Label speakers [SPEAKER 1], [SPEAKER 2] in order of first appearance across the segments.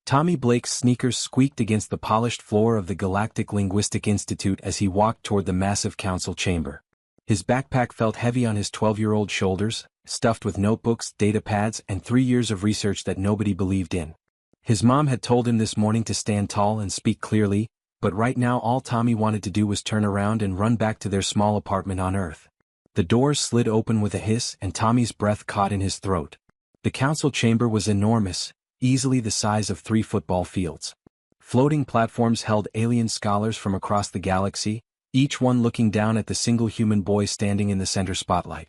[SPEAKER 1] Tommy Blake's sneakers squeaked against the polished floor of the Galactic Linguistic Institute as he walked toward the massive council chamber. His backpack felt heavy on his 12-year-old shoulders, stuffed with notebooks, data pads, and 3 years of research that nobody believed in. His mom had told him this morning to stand tall and speak clearly, but right now all Tommy wanted to do was turn around and run back to their small apartment on Earth. The doors slid open with a hiss and Tommy's breath caught in his throat. The council chamber was enormous, easily the size of 3 football fields. Floating platforms held alien scholars from across the galaxy, each one looking down at the single human boy standing in the center spotlight.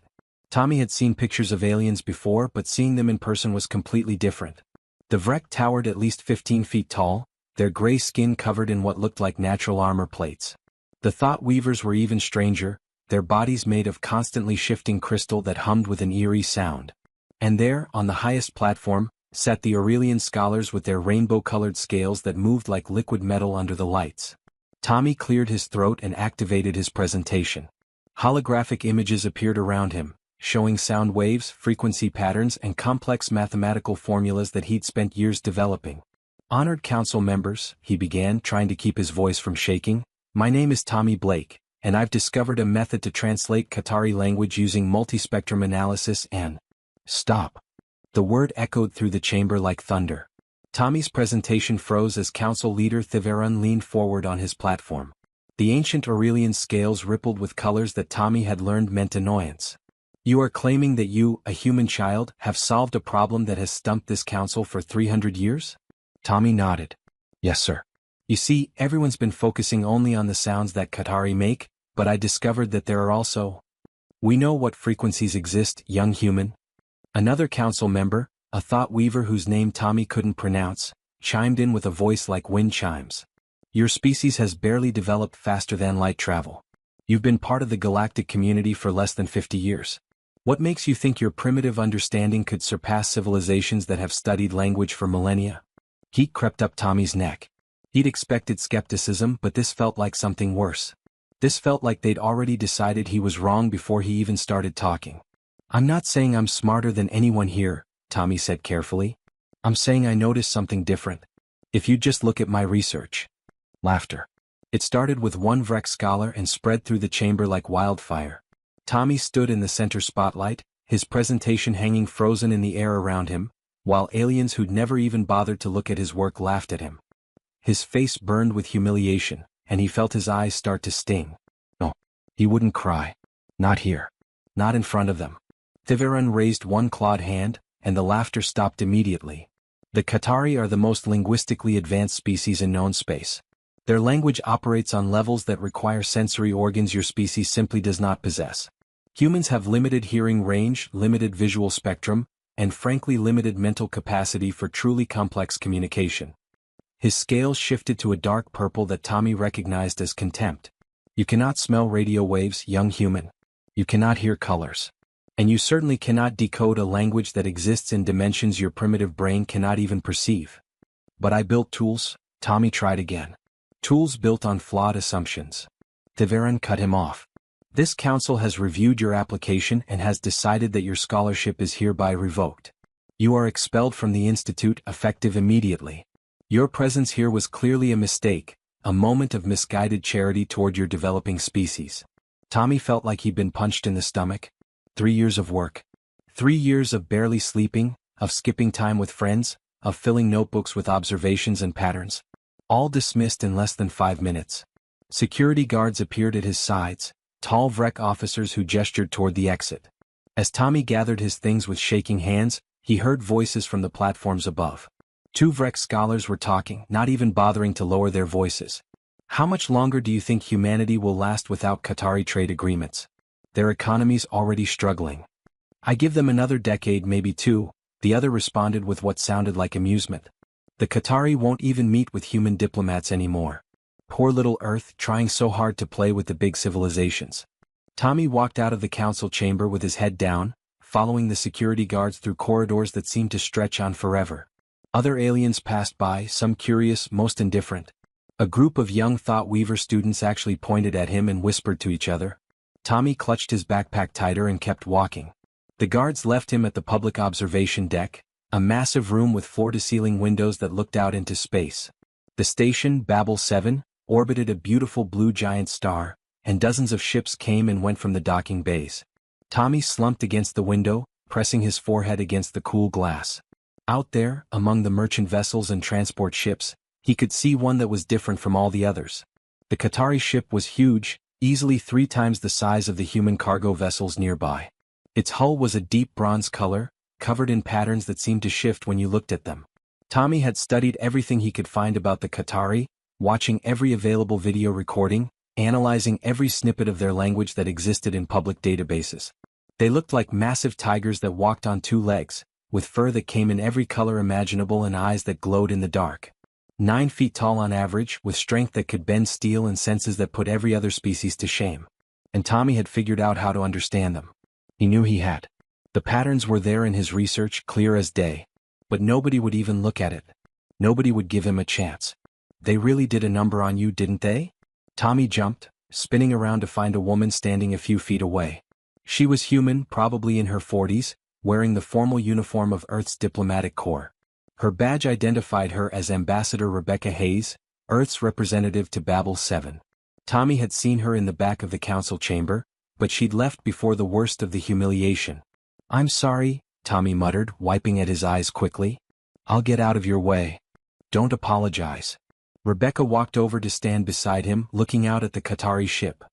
[SPEAKER 1] Tommy had seen pictures of aliens before, but seeing them in person was completely different. The Vrek towered at least 15 feet tall, their gray skin covered in what looked like natural armor plates. The Thought Weavers were even stranger, their bodies made of constantly shifting crystal that hummed with an eerie sound. And there, on the highest platform, sat the Aurelian scholars with their rainbow-colored scales that moved like liquid metal under the lights. Tommy cleared his throat and activated his presentation. Holographic images appeared around him, showing sound waves, frequency patterns, and complex mathematical formulas that he'd spent years developing. "Honored council members," he began, trying to keep his voice from shaking, "my name is Tommy Blake, and I've discovered a method to translate Qatari language using multispectrum analysis and—" Stop. The word echoed through the chamber like thunder. Tommy's presentation froze as council leader Theveron leaned forward on his platform. The ancient Aurelian scales rippled with colors that Tommy had learned meant annoyance. "You are claiming that you, a human child, have solved a problem that has stumped this council for 300 years? Tommy nodded. "Yes, sir. You see, everyone's been focusing only on the sounds that Qatari make, but I discovered that there are also... We know what frequencies exist, young human." Another council member, a thought weaver whose name Tommy couldn't pronounce, chimed in with a voice like wind chimes. "Your species has barely developed faster than light travel. You've been part of the galactic community for less than 50 years. What makes you think your primitive understanding could surpass civilizations that have studied language for millennia?" Heat crept up Tommy's neck. He'd expected skepticism, but this felt like something worse. This felt like they'd already decided he was wrong before he even started talking. "I'm not saying I'm smarter than anyone here," Tommy said carefully. "I'm saying I noticed something different. If you just look at my research." Laughter. It started with one Vrek scholar and spread through the chamber like wildfire. Tommy stood in the center spotlight, his presentation hanging frozen in the air around him, while aliens who'd never even bothered to look at his work laughed at him. His face burned with humiliation, and he felt his eyes start to sting. No, he wouldn't cry. Not here. Not in front of them. Theveron raised one clawed hand, and the laughter stopped immediately. "The Qatari are the most linguistically advanced species in known space. Their language operates on levels that require sensory organs your species simply does not possess. Humans have limited hearing range, limited visual spectrum, and frankly limited mental capacity for truly complex communication." His scales shifted to a dark purple that Tommy recognized as contempt. "You cannot smell radio waves, young human. You cannot hear colors. And you certainly cannot decode a language that exists in dimensions your primitive brain cannot even perceive." "But I built tools," Tommy tried again. "Tools built on flawed assumptions." Theveron cut him off. "This council has reviewed your application and has decided that your scholarship is hereby revoked. You are expelled from the institute, effective immediately. Your presence here was clearly a mistake, a moment of misguided charity toward your developing species." Tommy felt like he'd been punched in the stomach. 3 years of work. 3 years of barely sleeping, of skipping time with friends, of filling notebooks with observations and patterns. All dismissed in less than 5 minutes. Security guards appeared at his sides, tall Vrek officers who gestured toward the exit. As Tommy gathered his things with shaking hands, he heard voices from the platforms above. 2 Vrek scholars were talking, not even bothering to lower their voices. "How much longer do you think humanity will last without Qatari trade agreements? Their economy's already struggling." "I give them another decade, maybe 2, the other responded with what sounded like amusement. "The Qatari won't even meet with human diplomats anymore. Poor little Earth, trying so hard to play with the big civilizations." Tommy walked out of the council chamber with his head down, following the security guards through corridors that seemed to stretch on forever. Other aliens passed by, some curious, most indifferent. A group of young Thought Weaver students actually pointed at him and whispered to each other. Tommy clutched his backpack tighter and kept walking. The guards left him at the public observation deck, A massive room with floor-to-ceiling windows that looked out into space. The station, Babel 7, orbited a beautiful blue giant star, and dozens of ships came and went from the docking bays. Tommy slumped against the window, pressing his forehead against the cool glass. Out there, among the merchant vessels and transport ships, he could see one that was different from all the others. The Qatari ship was huge, easily 3 times the size of the human cargo vessels nearby. Its hull was a deep bronze color, covered in patterns that seemed to shift when you looked at them. Tommy had studied everything he could find about the Qatari, watching every available video recording, analyzing every snippet of their language that existed in public databases. They looked like massive tigers that walked on 2 legs, with fur that came in every color imaginable and eyes that glowed in the dark. 9 feet tall on average, with strength that could bend steel and senses that put every other species to shame. And Tommy had figured out how to understand them. He knew he had. The patterns were there in his research, clear as day. But nobody would even look at it. Nobody would give him a chance. They really did a number on you, didn't they? Tommy jumped, spinning around to find a woman standing a few feet away. She was human, probably in her 40s, wearing the formal uniform of Earth's diplomatic corps. Her badge identified her as Ambassador Rebecca Hayes, Earth's representative to Babel 7. Tommy had seen her in the back of the council chamber, but she'd left before the worst of the humiliation. "I'm sorry," Tommy muttered, wiping at his eyes quickly. "I'll get out of your way. Don't apologize." Rebecca walked over to stand beside him, looking out at the Qatari ship.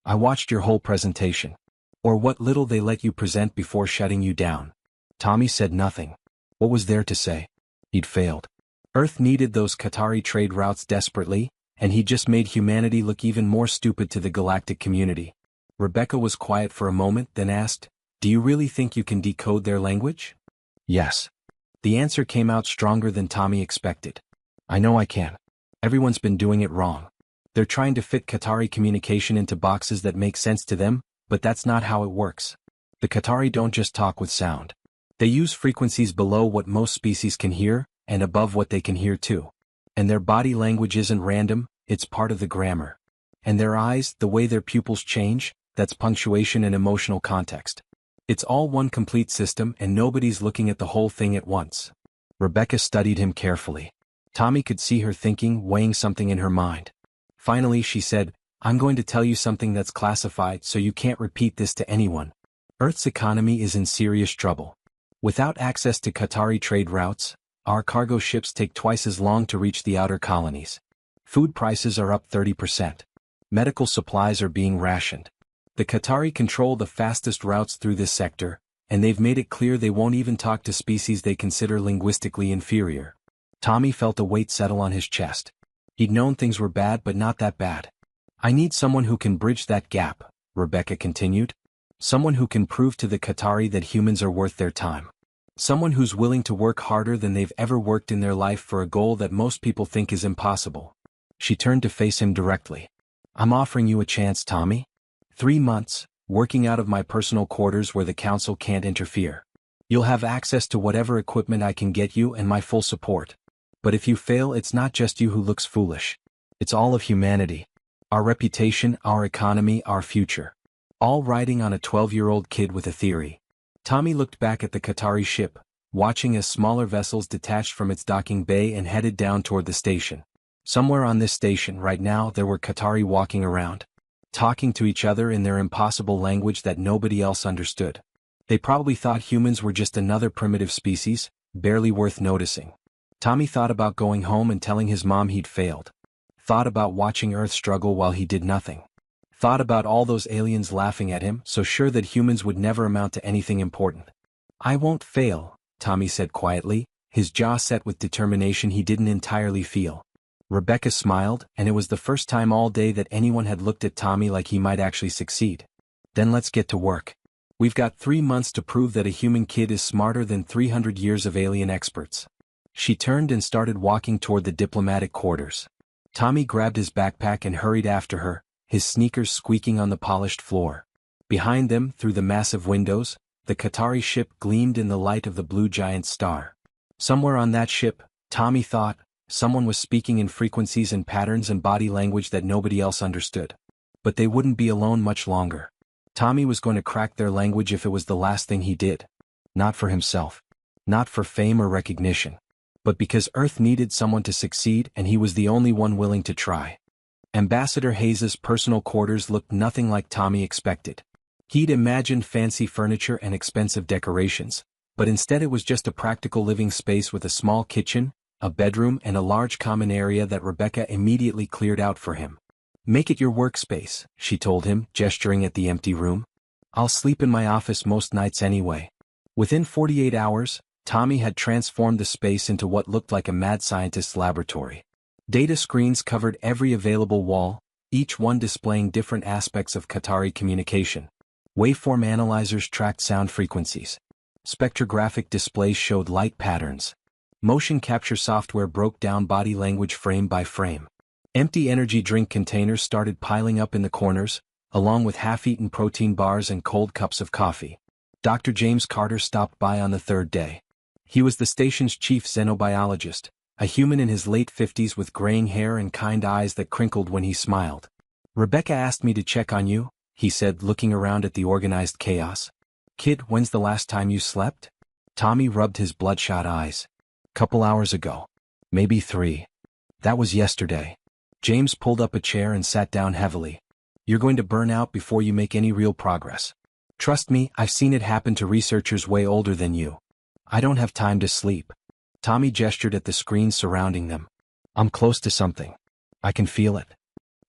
[SPEAKER 1] "I watched your whole presentation. Or what little they let you present before shutting you down." Tommy said nothing. What was there to say? He'd failed. Earth needed those Qatari trade routes desperately, and he just made humanity look even more stupid to the galactic community. Rebecca was quiet for a moment, then asked, "Do you really think you can decode their language?" "Yes." The answer came out stronger than Tommy expected. "I know I can. Everyone's been doing it wrong. They're trying to fit Qatari communication into boxes that make sense to them, but that's not how it works. The Qatari don't just talk with sound. They use frequencies below what most species can hear, and above what they can hear too. And their body language isn't random, it's part of the grammar. And their eyes, the way their pupils change, that's punctuation and emotional context. It's all one complete system, and nobody's looking at the whole thing at once." Rebecca studied him carefully. Tommy could see her thinking, weighing something in her mind. Finally she said, "I'm going to tell you something that's classified, so you can't repeat this to anyone. Earth's economy is in serious trouble. Without access to Qatari trade routes, our cargo ships take twice as long to reach the outer colonies. Food prices are up 30%. Medical supplies are being rationed. The Qatari control the fastest routes through this sector, and they've made it clear they won't even talk to species they consider linguistically inferior." Tommy felt a weight settle on his chest. He'd known things were bad, but not that bad. "I need someone who can bridge that gap," Rebecca continued. "Someone who can prove to the Qatari that humans are worth their time. Someone who's willing to work harder than they've ever worked in their life for a goal that most people think is impossible." She turned to face him directly. "I'm offering you a chance, Tommy. 3 months, working out of my personal quarters where the council can't interfere. You'll have access to whatever equipment I can get you and my full support. But if you fail, it's not just you who looks foolish. It's all of humanity. Our reputation, our economy, our future. All riding on a 12-year-old kid with a theory." Tommy looked back at the Qatari ship, watching as smaller vessels detached from its docking bay and headed down toward the station. Somewhere on this station right now there were Qatari walking around, talking to each other in their impossible language that nobody else understood. They probably thought humans were just another primitive species, barely worth noticing. Tommy thought about going home and telling his mom he'd failed. Thought about watching Earth struggle while he did nothing. Thought about all those aliens laughing at him, so sure that humans would never amount to anything important. "I won't fail," Tommy said quietly, his jaw set with determination he didn't entirely feel. Rebecca smiled, and it was the first time all day that anyone had looked at Tommy like he might actually succeed. "Then let's get to work. We've got 3 months to prove that a human kid is smarter than 300 years of alien experts." She turned and started walking toward the diplomatic quarters. Tommy grabbed his backpack and hurried after her, his sneakers squeaking on the polished floor. Behind them, through the massive windows, the Qatari ship gleamed in the light of the blue giant star. Somewhere on that ship, Tommy thought, someone was speaking in frequencies and patterns and body language that nobody else understood. But they wouldn't be alone much longer. Tommy was going to crack their language if it was the last thing he did. Not for himself. Not for fame or recognition, but because Earth needed someone to succeed and he was the only one willing to try. Ambassador Hayes's personal quarters looked nothing like Tommy expected. He'd imagined fancy furniture and expensive decorations, but instead it was just a practical living space with a small kitchen, a bedroom and a large common area that Rebecca immediately cleared out for him. "Make it your workspace," she told him, gesturing at the empty room. "I'll sleep in my office most nights anyway." Within 48 hours, Tommy had transformed the space into what looked like a mad scientist's laboratory. Data screens covered every available wall, each one displaying different aspects of Qatari communication. Waveform analyzers tracked sound frequencies. Spectrographic displays showed light patterns. Motion capture software broke down body language frame by frame. Empty energy drink containers started piling up in the corners, along with half-eaten protein bars and cold cups of coffee. Dr. James Carter stopped by on the third day. He was the station's chief xenobiologist, a human in his late 50s with graying hair and kind eyes that crinkled when he smiled. "Rebecca asked me to check on you," he said, looking around at the organized chaos. "Kid, when's the last time you slept?" Tommy rubbed his bloodshot eyes. "Couple hours ago. Maybe 3. That was yesterday." James pulled up a chair and sat down heavily. "You're going to burn out before you make any real progress. Trust me, I've seen it happen to researchers way older than you. I don't have time to sleep." Tommy gestured at the screens surrounding them. "I'm close to something. I can feel it."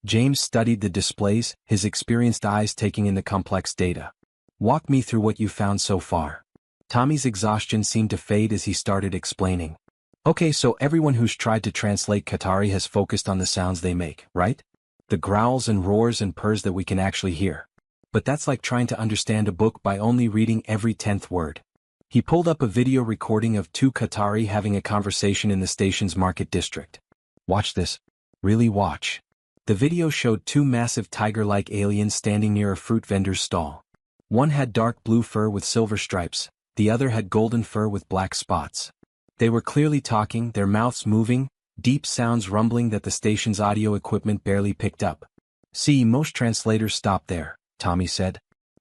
[SPEAKER 1] James studied the displays, his experienced eyes taking in the complex data. "Walk me through what you found so far." Tommy's exhaustion seemed to fade as he started explaining. "Okay, so everyone who's tried to translate Qatari has focused on the sounds they make, right? The growls and roars and purrs that we can actually hear. But that's like trying to understand a book by only reading every 10th word." He pulled up a video recording of 2 Qatari having a conversation in the station's market district. "Watch this. Really watch." The video showed 2 massive tiger-like aliens standing near a fruit vendor's stall. One had dark blue fur with silver stripes, the other had golden fur with black spots. They were clearly talking, their mouths moving, deep sounds rumbling that the station's audio equipment barely picked up. "See, most translators stop there," Tommy said.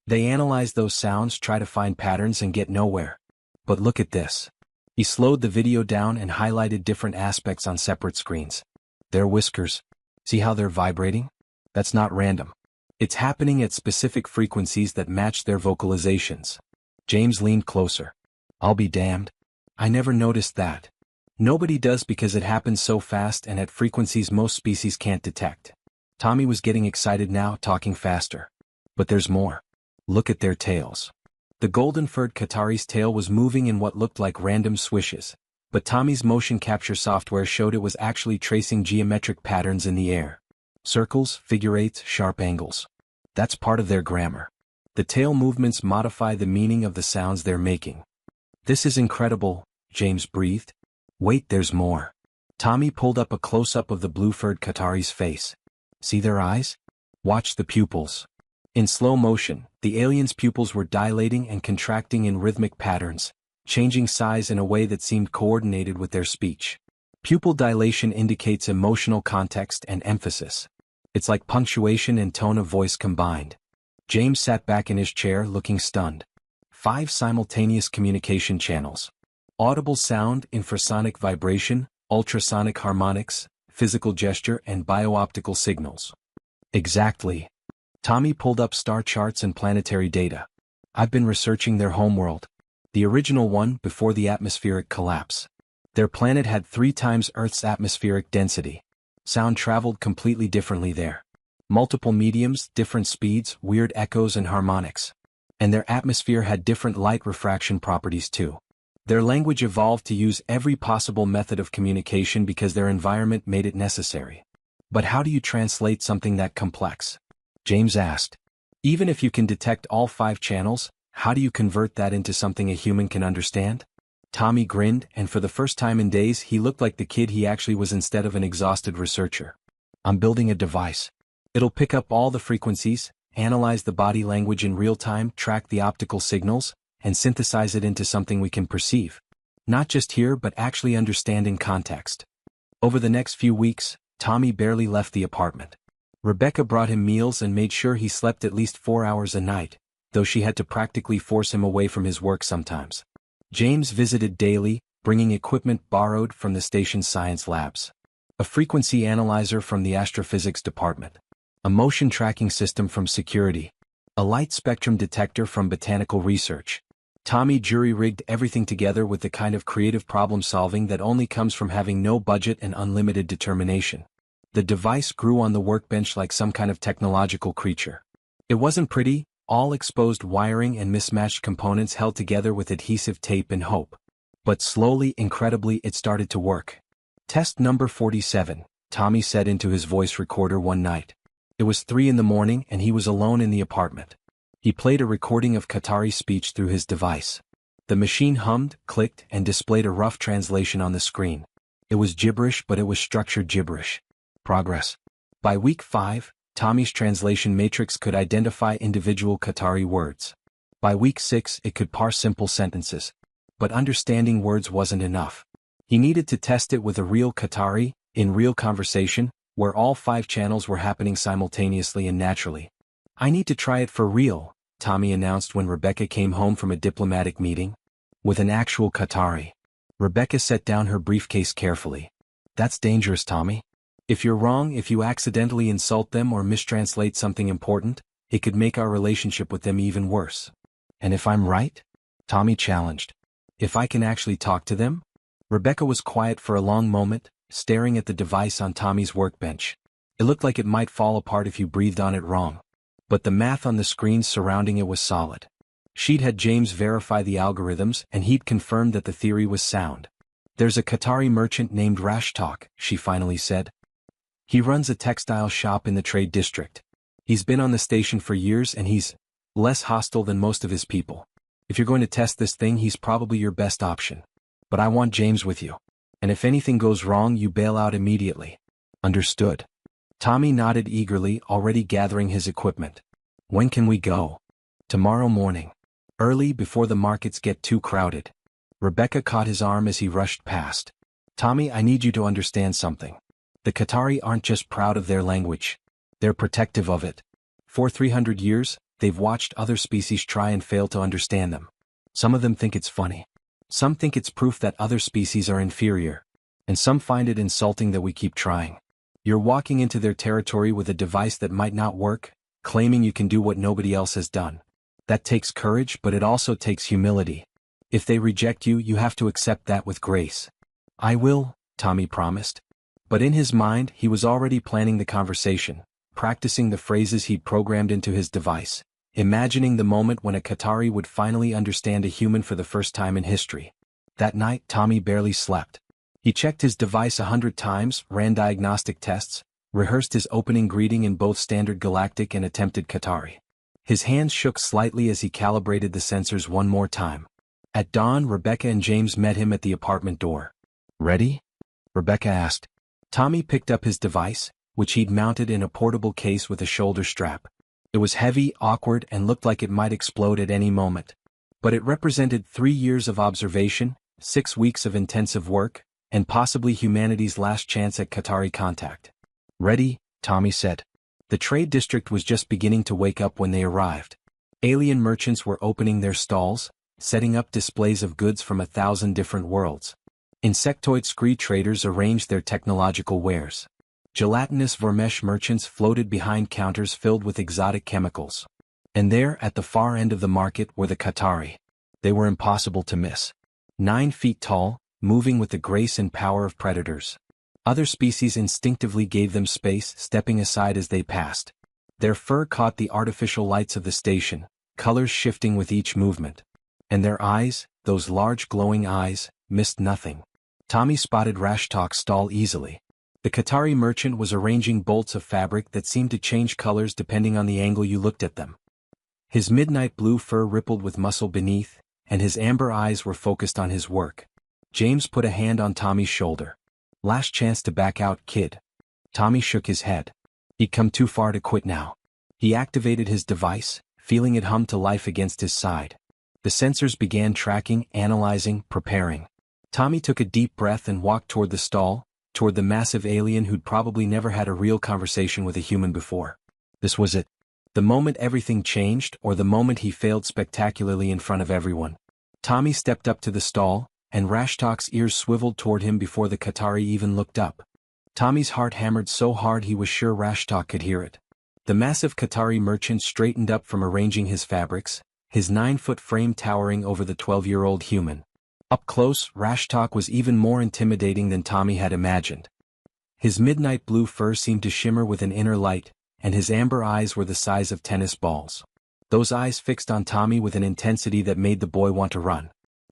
[SPEAKER 1] "They analyze those sounds, try to find patterns and get nowhere. But look at this." He slowed the video down and highlighted different aspects on separate screens. "Their whiskers. See how they're vibrating? That's not random. It's happening at specific frequencies that match their vocalizations." James leaned closer. "I'll be damned. I never noticed that." "Nobody does because it happens so fast and at frequencies most species can't detect." Tommy was getting excited now, talking faster. "But there's more. Look at their tails." The golden-furred Qatari's tail was moving in what looked like random swishes, but Tommy's motion capture software showed it was actually tracing geometric patterns in the air. Circles, figure eights, sharp angles. That's part of their grammar. The tail movements modify the meaning of the sounds they're making. "This is incredible," James breathed. "Wait, there's more." Tommy pulled up a close-up of the blue-furred Qatari's face. "See their eyes? Watch the pupils." In slow motion, the alien's pupils were dilating and contracting in rhythmic patterns, changing size in a way that seemed coordinated with their speech. Pupil dilation indicates emotional context and emphasis. It's like punctuation and tone of voice combined. James sat back in his chair looking stunned. 5 simultaneous communication channels. Audible sound, infrasonic vibration, ultrasonic harmonics, physical gesture and biooptical signals. Exactly. Tommy pulled up star charts and planetary data. "I've been researching their homeworld. The original one before the atmospheric collapse. Their planet had 3 times Earth's atmospheric density. Sound traveled completely differently there. Multiple mediums, different speeds, weird echoes and harmonics. And their atmosphere had different light refraction properties too. Their language evolved to use every possible method of communication because their environment made it necessary." "But how do you translate something that complex?" James asked. "Even if you can detect all 5 channels, how do you convert that into something a human can understand?" Tommy grinned, and for the first time in days he looked like the kid he actually was instead of an exhausted researcher. "I'm building a device. It'll pick up all the frequencies, analyze the body language in real time, track the optical signals, and synthesize it into something we can perceive. Not just hear but actually understand in context." Over the next few weeks, Tommy barely left the apartment. Rebecca brought him meals and made sure he slept at least 4 hours a night, though she had to practically force him away from his work sometimes. James visited daily, bringing equipment borrowed from the station's science labs. A frequency analyzer from the astrophysics department. A motion tracking system from security. A light spectrum detector from botanical research. Tommy jury-rigged everything together with the kind of creative problem-solving that only comes from having no budget and unlimited determination. The device grew on the workbench like some kind of technological creature. It wasn't pretty, all exposed wiring and mismatched components held together with adhesive tape and hope. But slowly, incredibly, it started to work. Test number 47, Tommy said into his voice recorder one night. It was 3 in the morning and he was alone in the apartment. He played a recording of Qatari speech through his device. The machine hummed, clicked, and displayed a rough translation on the screen. It was gibberish, but it was structured gibberish. Progress. By week 5, Tommy's translation matrix could identify individual Qatari words. By week 6, it could parse simple sentences. But understanding words wasn't enough. He needed to test it with a real Qatari, in real conversation, where all 5 channels were happening simultaneously and naturally. I need to try it for real, Tommy announced when Rebecca came home from a diplomatic meeting. With an actual Qatari. Rebecca set down her briefcase carefully. That's dangerous, Tommy. If you're wrong, if you accidentally insult them or mistranslate something important, it could make our relationship with them even worse. And if I'm right? Tommy challenged. If I can actually talk to them? Rebecca was quiet for a long moment, staring at the device on Tommy's workbench. It looked like it might fall apart if you breathed on it wrong. But the math on the screens surrounding it was solid. She'd had James verify the algorithms and he'd confirmed that the theory was sound. There's a Qatari merchant named Rashtok, she finally said. He runs a textile shop in the trade district. He's been on the station for years and he's less hostile than most of his people. If you're going to test this thing, he's probably your best option. But I want James with you. And if anything goes wrong, you bail out immediately. Understood. Tommy nodded eagerly, already gathering his equipment. When can we go? Tomorrow morning. Early, before the markets get too crowded. Rebecca caught his arm as he rushed past. Tommy, I need you to understand something. The Qatari aren't just proud of their language. They're protective of it. For 300 years, they've watched other species try and fail to understand them. Some of them think it's funny. Some think it's proof that other species are inferior. And some find it insulting that we keep trying. You're walking into their territory with a device that might not work, claiming you can do what nobody else has done. That takes courage, but it also takes humility. If they reject you, you have to accept that with grace. I will, Tommy promised. But in his mind, he was already planning the conversation, practicing the phrases he'd programmed into his device, imagining the moment when a Qatari would finally understand a human for the first time in history. That night, Tommy barely slept. He checked his device 100 times, ran diagnostic tests, rehearsed his opening greeting in both standard galactic and attempted Qatari. His hands shook slightly as he calibrated the sensors one more time. At dawn, Rebecca and James met him at the apartment door. Ready? Rebecca asked. Tommy picked up his device, which he'd mounted in a portable case with a shoulder strap. It was heavy, awkward, and looked like it might explode at any moment. But it represented 3 years of observation, 6 weeks of intensive work, and possibly humanity's last chance at Qatari contact. Ready, Tommy said. The trade district was just beginning to wake up when they arrived. Alien merchants were opening their stalls, setting up displays of goods from 1,000 different worlds. Insectoid scree traders arranged their technological wares. Gelatinous Vermesh merchants floated behind counters filled with exotic chemicals. And there, at the far end of the market, were the Qatari. They were impossible to miss. 9 feet tall, moving with the grace and power of predators. Other species instinctively gave them space, stepping aside as they passed. Their fur caught the artificial lights of the station, colors shifting with each movement. And their eyes, those large glowing eyes, missed nothing. Tommy spotted Rashtok's stall easily. The Qatari merchant was arranging bolts of fabric that seemed to change colors depending on the angle you looked at them. His midnight blue fur rippled with muscle beneath, and his amber eyes were focused on his work. James put a hand on Tommy's shoulder. Last chance to back out, kid. Tommy shook his head. He'd come too far to quit now. He activated his device, feeling it hum to life against his side. The sensors began tracking, analyzing, preparing. Tommy took a deep breath and walked toward the stall, toward the massive alien who'd probably never had a real conversation with a human before. This was it. The moment everything changed, or the moment he failed spectacularly in front of everyone. Tommy stepped up to the stall, and Rashtalk's ears swiveled toward him before the Qatari even looked up. Tommy's heart hammered so hard he was sure Rashtalk could hear it. The massive Qatari merchant straightened up from arranging his fabrics, his 9-foot frame towering over the 12-year-old human. Up close, Rashtalk was even more intimidating than Tommy had imagined. His midnight blue fur seemed to shimmer with an inner light, and his amber eyes were the size of tennis balls. Those eyes fixed on Tommy with an intensity that made the boy want to run.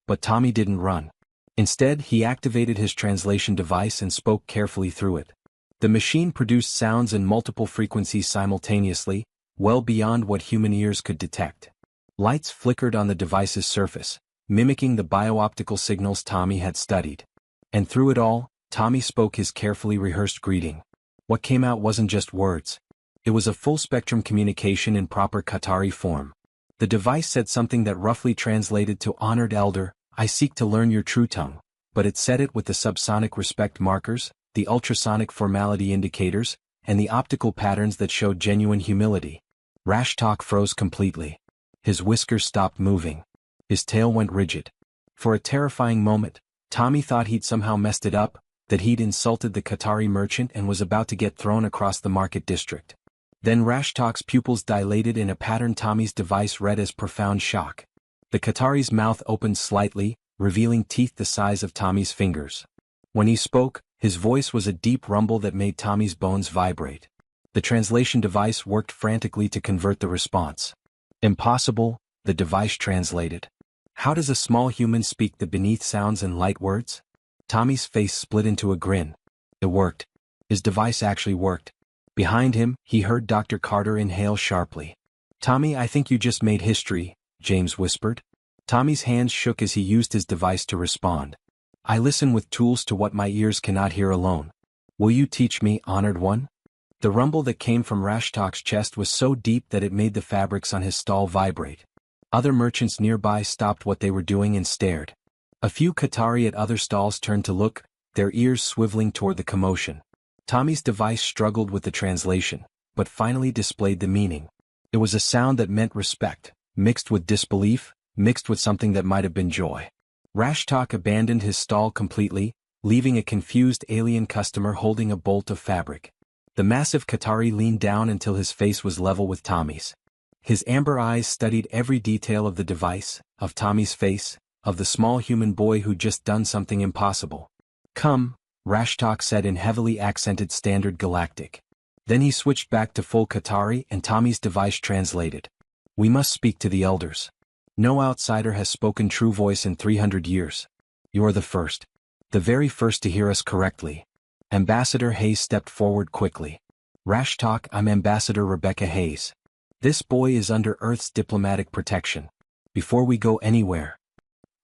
[SPEAKER 1] But Tommy didn't run. Instead, he activated his translation device and spoke carefully through it. The machine produced sounds in multiple frequencies simultaneously, well beyond what human ears could detect. Lights flickered on the device's surface, mimicking the bio-optical signals Tommy had studied. And through it all, Tommy spoke his carefully rehearsed greeting. What came out wasn't just words. It was a full-spectrum communication in proper Qatari form. The device said something that roughly translated to "Honored Elder, I seek to learn your true tongue," but it said it with the subsonic respect markers, the ultrasonic formality indicators, and the optical patterns that showed genuine humility. Rashtalk froze completely. His whiskers stopped moving. His tail went rigid. For a terrifying moment, Tommy thought he'd somehow messed it up, that he'd insulted the Qatari merchant and was about to get thrown across the market district. Then Rashtalk's pupils dilated in a pattern Tommy's device read as profound shock. The Qatari's mouth opened slightly, revealing teeth the size of Tommy's fingers. When he spoke, his voice was a deep rumble that made Tommy's bones vibrate. The translation device worked frantically to convert the response. "Impossible," the device translated. "How does a small human speak the beneath sounds and light words?" Tommy's face split into a grin. It worked. His device actually worked. Behind him, he heard Dr. Carter inhale sharply. "Tommy, I think you just made history," James whispered. Tommy's hands shook as he used his device to respond. "I listen with tools to what my ears cannot hear alone. Will you teach me, honored one?" The rumble that came from Rashtalk's chest was so deep that it made the fabrics on his stall vibrate. Other merchants nearby stopped what they were doing and stared. A few Qatari at other stalls turned to look, their ears swiveling toward the commotion. Tommy's device struggled with the translation, but finally displayed the meaning. It was a sound that meant respect, mixed with disbelief, mixed with something that might have been joy. Rashtalk abandoned his stall completely, leaving a confused alien customer holding a bolt of fabric. The massive Qatari leaned down until his face was level with Tommy's. His amber eyes studied every detail of the device, of Tommy's face, of the small human boy who'd just done something impossible. "Come," Rashtalk said in heavily accented Standard Galactic. Then he switched back to full Qatari and Tommy's device translated. "We must speak to the elders. No outsider has spoken true voice in 300 years. You're the first. The very first to hear us correctly." Ambassador Hayes stepped forward quickly. "Rashtalk, I'm Ambassador Rebecca Hayes. This boy is under Earth's diplomatic protection. Before we go anywhere."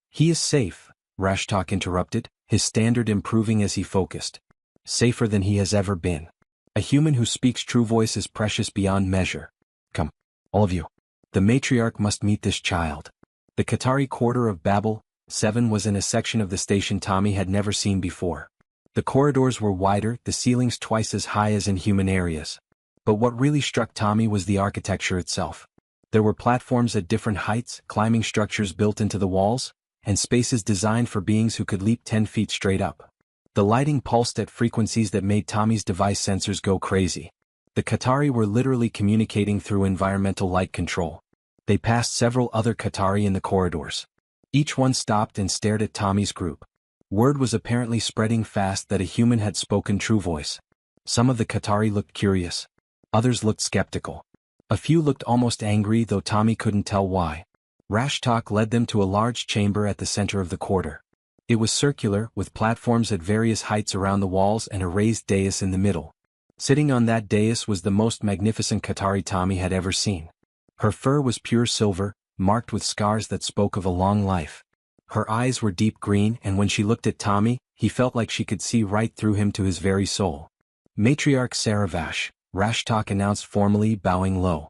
[SPEAKER 1] "He is safe," Rashtalk interrupted, his standard improving as he focused. "Safer than he has ever been. A human who speaks true voice is precious beyond measure. Come, all of you. The matriarch must meet this child." The Qatari quarter of Babel 7 was in a section of the station Tommy had never seen before. The corridors were wider, the ceilings twice as high as in human areas. But what really struck Tommy was the architecture itself. There were platforms at different heights, climbing structures built into the walls, and spaces designed for beings who could leap 10 feet straight up. The lighting pulsed at frequencies that made Tommy's device sensors go crazy. The Qatari were literally communicating through environmental light control. They passed several other Qatari in the corridors. Each one stopped and stared at Tommy's group. Word was apparently spreading fast that a human had spoken true voice. Some of the Qatari looked curious. Others looked skeptical. A few looked almost angry, though Tommy couldn't tell why. Rashtalk led them to a large chamber at the center of the quarter. It was circular, with platforms at various heights around the walls and a raised dais in the middle. Sitting on that dais was the most magnificent Qatari Tommy had ever seen. Her fur was pure silver, marked with scars that spoke of a long life. Her eyes were deep green, and when she looked at Tommy, he felt like she could see right through him to his very soul. "Matriarch Saravash," Rashtalk announced formally, bowing low.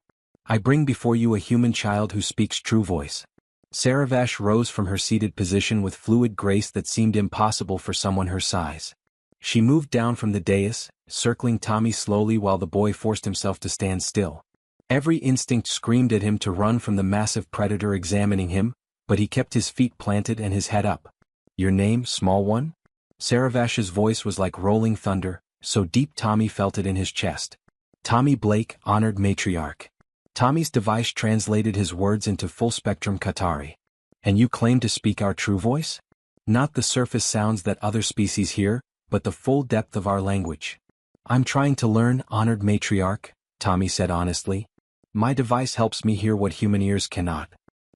[SPEAKER 1] "I bring before you a human child who speaks true voice." Saravash rose from her seated position with fluid grace that seemed impossible for someone her size. She moved down from the dais, circling Tommy slowly while the boy forced himself to stand still. Every instinct screamed at him to run from the massive predator examining him, but he kept his feet planted and his head up. "Your name, small one?" Saravash's voice was like rolling thunder, so deep Tommy felt it in his chest. "Tommy Blake, honored matriarch." Tommy's device translated his words into full-spectrum Qatari. "And you claim to speak our true voice? Not the surface sounds that other species hear, but the full depth of our language." "I'm trying to learn, honored matriarch," Tommy said honestly. "My device helps me hear what human ears cannot.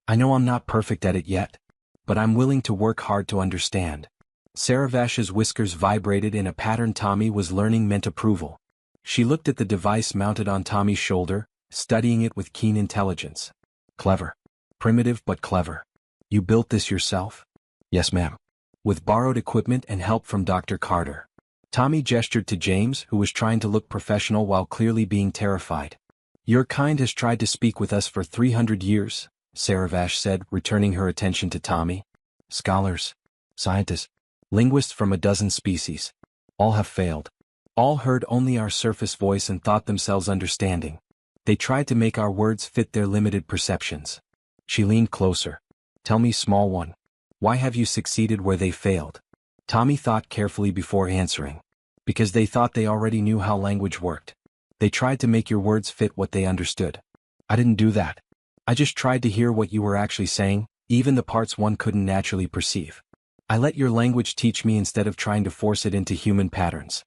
[SPEAKER 1] I know I'm not perfect at it yet, but I'm willing to work hard to understand." Saravash's whiskers vibrated in a pattern Tommy was learning meant approval. She looked at the device mounted on Tommy's shoulder, studying it with keen intelligence. "Clever. Primitive but clever. You built this yourself?" "Yes, ma'am. With borrowed equipment and help from Dr. Carter." Tommy gestured to James, who was trying to look professional while clearly being terrified. "Your kind has tried to speak with us for 300 years, Saravash said, returning her attention to Tommy. "Scholars, scientists, linguists from a dozen species. All have failed. All heard only our surface voice and thought themselves understanding. They tried to make our words fit their limited perceptions." She leaned closer. "Tell me, small one, why have you succeeded where they failed?" Tommy thought carefully before answering. "Because they thought they already knew how language worked. They tried to make your words fit what they understood. I didn't do that. I just tried to hear what you were actually saying, even the parts one couldn't naturally perceive. I let your language teach me instead of trying to force it into human patterns."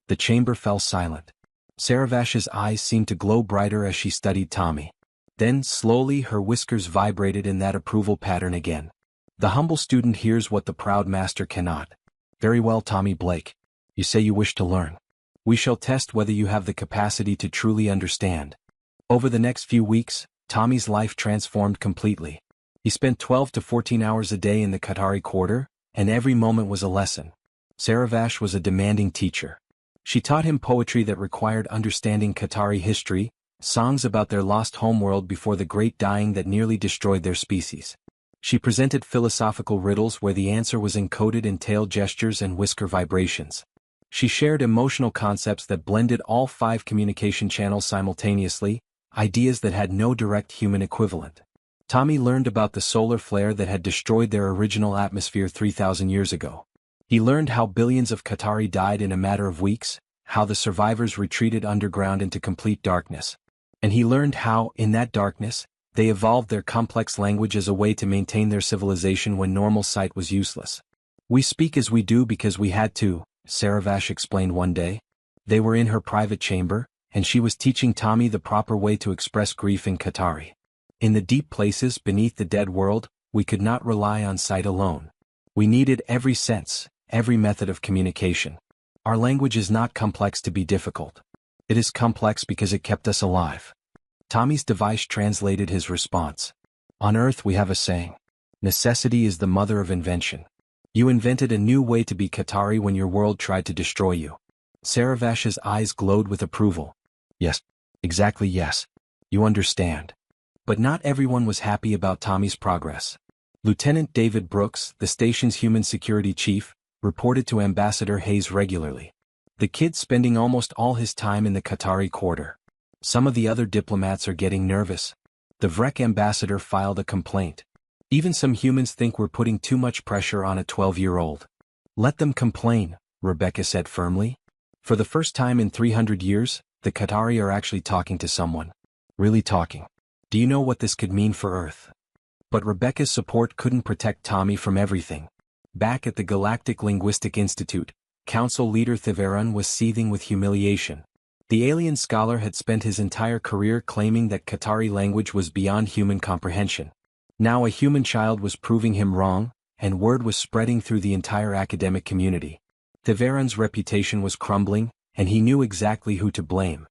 [SPEAKER 1] The chamber fell silent. Saravash's eyes seemed to glow brighter as she studied Tommy. Then, slowly, her whiskers vibrated in that approval pattern again. "The humble student hears what the proud master cannot. Very well, Tommy Blake. You say you wish to learn. We shall test whether you have the capacity to truly understand." Over the next few weeks, Tommy's life transformed completely. He spent 12 to 14 hours a day in the Qatari quarter, and every moment was a lesson. Saravash was a demanding teacher. She taught him poetry that required understanding Qatari history, songs about their lost homeworld before the great dying that nearly destroyed their species. She presented philosophical riddles where the answer was encoded in tail gestures and whisker vibrations. She shared emotional concepts that blended all 5 communication channels simultaneously, ideas that had no direct human equivalent. Tommy learned about the solar flare that had destroyed their original atmosphere 3,000 years ago. He learned how billions of Qatari died in a matter of weeks, how the survivors retreated underground into complete darkness. And he learned how, in that darkness, they evolved their complex language as a way to maintain their civilization when normal sight was useless. "We speak as we do because we had to," Saravash explained one day. They were in her private chamber, and she was teaching Tommy the proper way to express grief in Qatari. "In the deep places beneath the dead world, we could not rely on sight alone. We needed every sense, every method of communication. Our language is not complex to be difficult. It is complex because it kept us alive." Tommy's device translated his response. "On Earth we have a saying. Necessity is the mother of invention. You invented a new way to be Qatari when your world tried to destroy you." Saravash's eyes glowed with approval. "Yes, exactly yes. You understand." But not everyone was happy about Tommy's progress. Lieutenant David Brooks, the station's human security chief, reported to Ambassador Hayes regularly. "The kid's spending almost all his time in the Qatari quarter. Some of the other diplomats are getting nervous." The Vrek ambassador filed a complaint. "Even some humans think we're putting too much pressure on a 12-year-old. "Let them complain," Rebecca said firmly. "For the first time in 300 years, the Qatari are actually talking to someone. Really talking. Do you know what this could mean for Earth?" But Rebecca's support couldn't protect Tommy from everything. Back at the Galactic Linguistic Institute, Council leader Thiveran was seething with humiliation. The alien scholar had spent his entire career claiming that Qatari language was beyond human comprehension. Now a human child was proving him wrong, and word was spreading through the entire academic community. Thiveran's reputation was crumbling, and he knew exactly who to blame.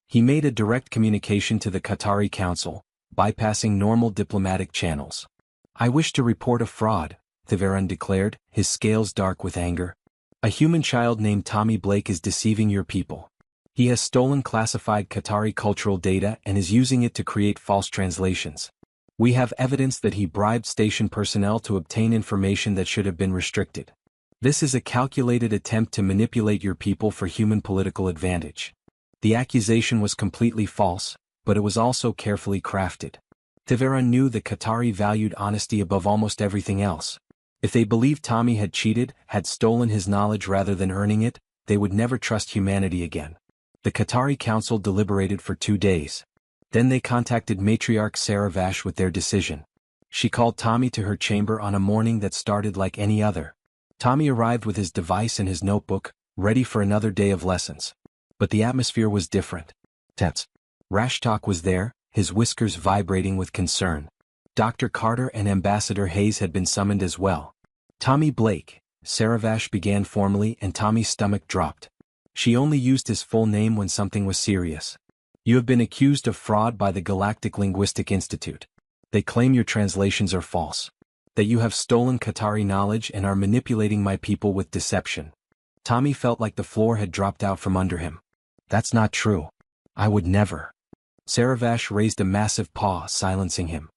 [SPEAKER 1] He made a direct communication to the Qatari Council, bypassing normal diplomatic channels. "I wish to report a fraud," Thiveran declared, his scales dark with anger. "A human child named Tommy Blake is deceiving your people. He has stolen classified Qatari cultural data and is using it to create false translations. We have evidence that he bribed station personnel to obtain information that should have been restricted. This is a calculated attempt to manipulate your people for human political advantage." The accusation was completely false, but it was also carefully crafted. Tavera knew the Qatari valued honesty above almost everything else. If they believed Tommy had cheated, had stolen his knowledge rather than earning it, they would never trust humanity again. The Qatari council deliberated for 2 days. Then they contacted matriarch Sarah Vash with their decision. She called Tommy to her chamber on a morning that started like any other. Tommy arrived with his device and his notebook, ready for another day of lessons. But the atmosphere was different. Tense. Rashtok was there, his whiskers vibrating with concern. Dr. Carter and Ambassador Hayes had been summoned as well. Tommy Blake, Saravash began formally, and Tommy's stomach dropped. She only used his full name when something was serious. You have been accused of fraud by the Galactic Linguistic Institute. They claim your translations are false. That you have stolen Qatari knowledge and are manipulating my people with deception. Tommy felt like the floor had dropped out from under him. That's not true. I would never. Saravash raised a massive paw, silencing him.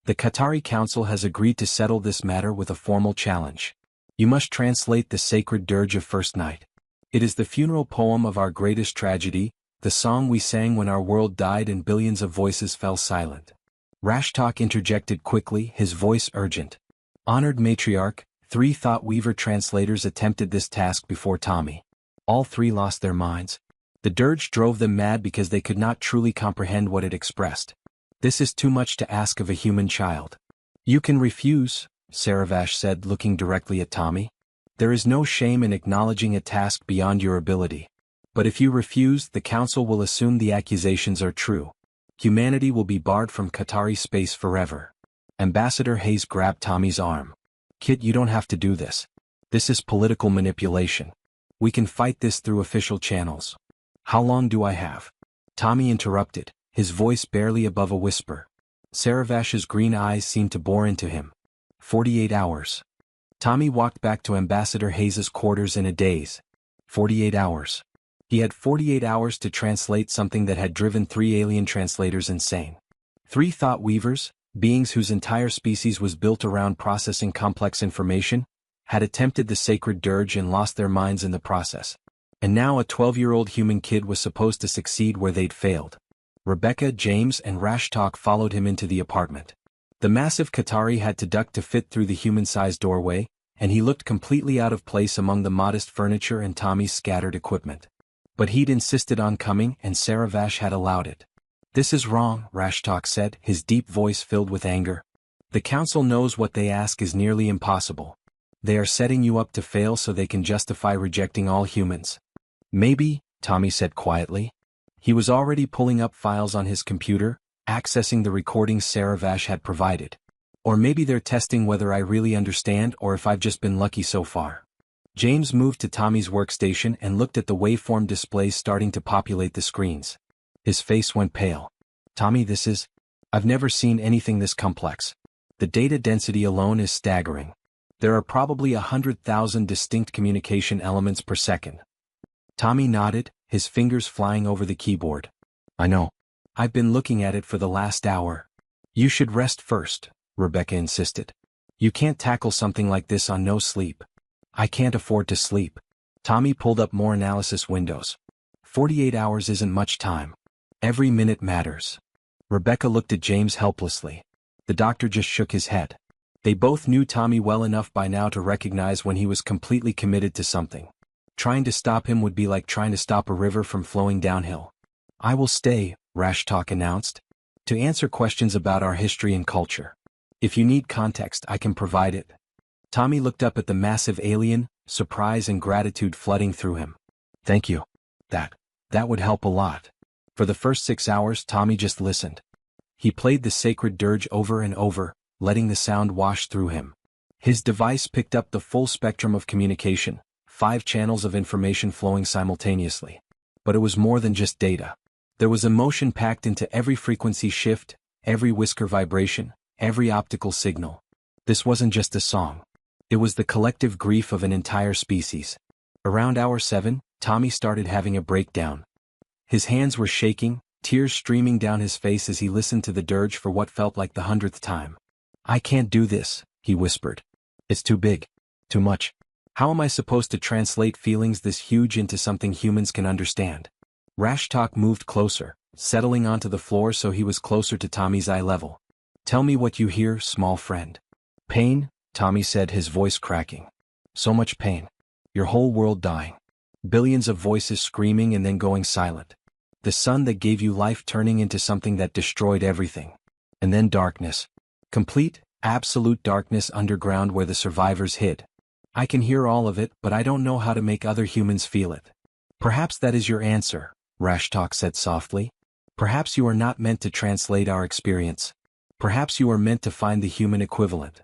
[SPEAKER 1] The Qatari Council has agreed to settle this matter with a formal challenge. You must translate the sacred dirge of First Night. It is the funeral poem of our greatest tragedy, the song we sang when our world died and billions of voices fell silent. Rashtok interjected quickly, his voice urgent. Honored matriarch, 3 Thought Weaver translators attempted this task before Tommy. All 3 lost their minds. The dirge drove them mad because they could not truly comprehend what it expressed. This is too much to ask of a human child. You can refuse, Saravash said, looking directly at Tommy. There is no shame in acknowledging a task beyond your ability. But if you refuse, the Council will assume the accusations are true. Humanity will be barred from Qatari space forever. Ambassador Hayes grabbed Tommy's arm. Kid, you don't have to do this. This is political manipulation. We can fight this through official channels. How long do I have? Tommy interrupted, his voice barely above a whisper. Saravash's green eyes seemed to bore into him. 48 hours. Tommy walked back to Ambassador Hayes's quarters in a daze. 48 hours. He had 48 hours to translate something that had driven 3 alien translators insane. 3 thought weavers, beings whose entire species was built around processing complex information, had attempted the sacred dirge and lost their minds in the process. And now a 12-year-old human kid was supposed to succeed where they'd failed. Rebecca, James, and Rashtok followed him into the apartment. The massive Qatari had to duck to fit through the human-sized doorway, and he looked completely out of place among the modest furniture and Tommy's scattered equipment. But he'd insisted on coming, and Saravash had allowed it. This is wrong, Rashtok said, his deep voice filled with anger. The Council knows what they ask is nearly impossible. They are setting you up to fail so they can justify rejecting all humans. Maybe, Tommy said quietly. He was already pulling up files on his computer, accessing the recordings Saravash had provided. Or maybe they're testing whether I really understand or if I've just been lucky so far. James moved to Tommy's workstation and looked at the waveform displays starting to populate the screens. His face went pale. Tommy, I've never seen anything this complex. The data density alone is staggering. There are probably 100,000 distinct communication elements per second. Tommy nodded, his fingers flying over the keyboard. I know. I've been looking at it for the last hour. You should rest first, Rebecca insisted. You can't tackle something like this on no sleep. I can't afford to sleep. Tommy pulled up more analysis windows. 48 hours isn't much time. Every minute matters. Rebecca looked at James helplessly. The doctor just shook his head. They both knew Tommy well enough by now to recognize when he was completely committed to something. Trying to stop him would be like trying to stop a river from flowing downhill. I will stay, Rashtok announced, to answer questions about our history and culture. If you need context, I can provide it. Tommy looked up at the massive alien, surprise and gratitude flooding through him. Thank you. That would help a lot. For the first 6 hours, Tommy just listened. He played the sacred dirge over and over, letting the sound wash through him. His device picked up the full spectrum of communication, 5 channels of information flowing simultaneously. But it was more than just data. There was emotion packed into every frequency shift, every whisker vibration, every optical signal. This wasn't just a song. It was the collective grief of an entire species. Around hour 7, Tommy started having a breakdown. His hands were shaking, tears streaming down his face as he listened to the dirge for what felt like the 100th time. I can't do this, he whispered. It's too big. Too much. How am I supposed to translate feelings this huge into something humans can understand? Rashtok moved closer, settling onto the floor so he was closer to Tommy's eye level. Tell me what you hear, small friend. Pain, Tommy said, his voice cracking. So much pain. Your whole world dying. Billions of voices screaming and then going silent. The sun that gave you life turning into something that destroyed everything. And then darkness. Complete, absolute darkness underground where the survivors hid. I can hear all of it, but I don't know how to make other humans feel it. Perhaps that is your answer, Rashtok said softly. Perhaps you are not meant to translate our experience. Perhaps you are meant to find the human equivalent.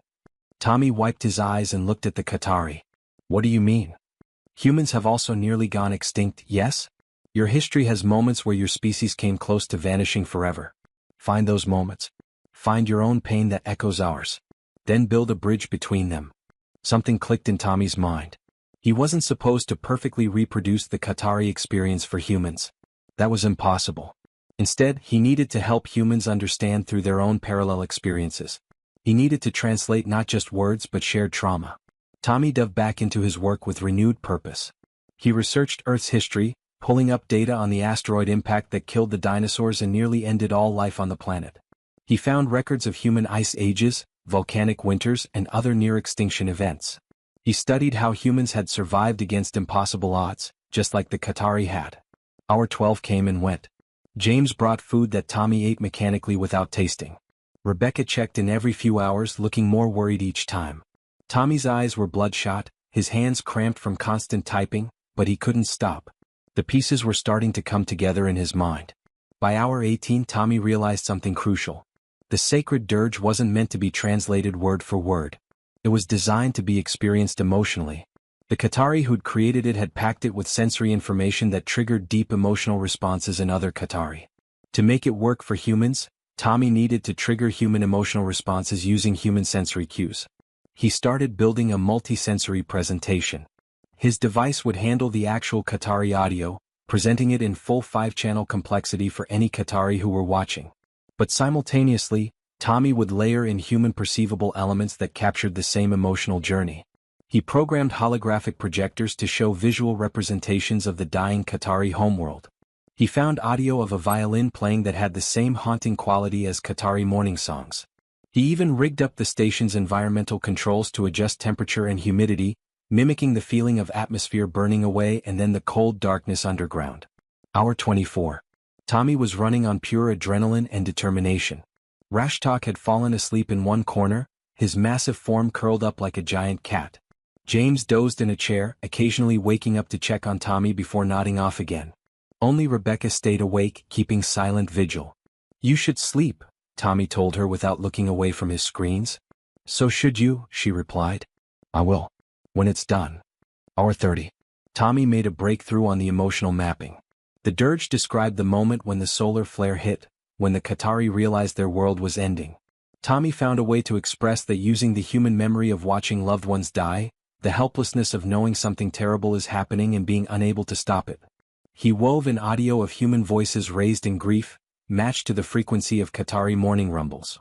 [SPEAKER 1] Tommy wiped his eyes and looked at the Qatari. What do you mean? Humans have also nearly gone extinct, yes? Your history has moments where your species came close to vanishing forever. Find those moments. Find your own pain that echoes ours. Then build a bridge between them. Something clicked in Tommy's mind. He wasn't supposed to perfectly reproduce the Qatari experience for humans. That was impossible. Instead, he needed to help humans understand through their own parallel experiences. He needed to translate not just words but shared trauma. Tommy dove back into his work with renewed purpose. He researched Earth's history, pulling up data on the asteroid impact that killed the dinosaurs and nearly ended all life on the planet. He found records of human ice ages, volcanic winters, and other near-extinction events. He studied how humans had survived against impossible odds, just like the Qatari had. Hour 12 came and went. James brought food that Tommy ate mechanically without tasting. Rebecca checked in every few hours, looking more worried each time. Tommy's eyes were bloodshot, his hands cramped from constant typing, but he couldn't stop. The pieces were starting to come together in his mind. By hour 18, Tommy realized something crucial. The sacred dirge wasn't meant to be translated word for word. It was designed to be experienced emotionally. The Qatari who'd created it had packed it with sensory information that triggered deep emotional responses in other Qatari. To make it work for humans, Tommy needed to trigger human emotional responses using human sensory cues. He started building a multi-sensory presentation. His device would handle the actual Qatari audio, presenting it in full 5-channel complexity for any Qatari who were watching. But simultaneously, Tommy would layer in human-perceivable elements that captured the same emotional journey. He programmed holographic projectors to show visual representations of the dying Qatari homeworld. He found audio of a violin playing that had the same haunting quality as Qatari morning songs. He even rigged up the station's environmental controls to adjust temperature and humidity, mimicking the feeling of atmosphere burning away and then the cold darkness underground. Hour 24. Tommy was running on pure adrenaline and determination. Rashtok had fallen asleep in one corner, his massive form curled up like a giant cat. James dozed in a chair, occasionally waking up to check on Tommy before nodding off again. Only Rebecca stayed awake, keeping silent vigil. You should sleep, Tommy told her without looking away from his screens. So should you, she replied. I will. When it's done. Hour 30. Tommy made a breakthrough on the emotional mapping. The dirge described the moment when the solar flare hit, when the Qatari realized their world was ending. Tommy found a way to express that using the human memory of watching loved ones die, the helplessness of knowing something terrible is happening and being unable to stop it. He wove an audio of human voices raised in grief, matched to the frequency of Qatari morning rumbles.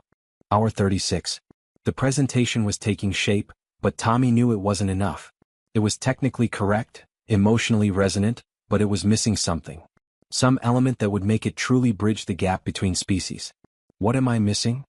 [SPEAKER 1] Hour 36. The presentation was taking shape, but Tommy knew it wasn't enough. It was technically correct, emotionally resonant, but it was missing something. Some element that would make it truly bridge the gap between species. What am I missing?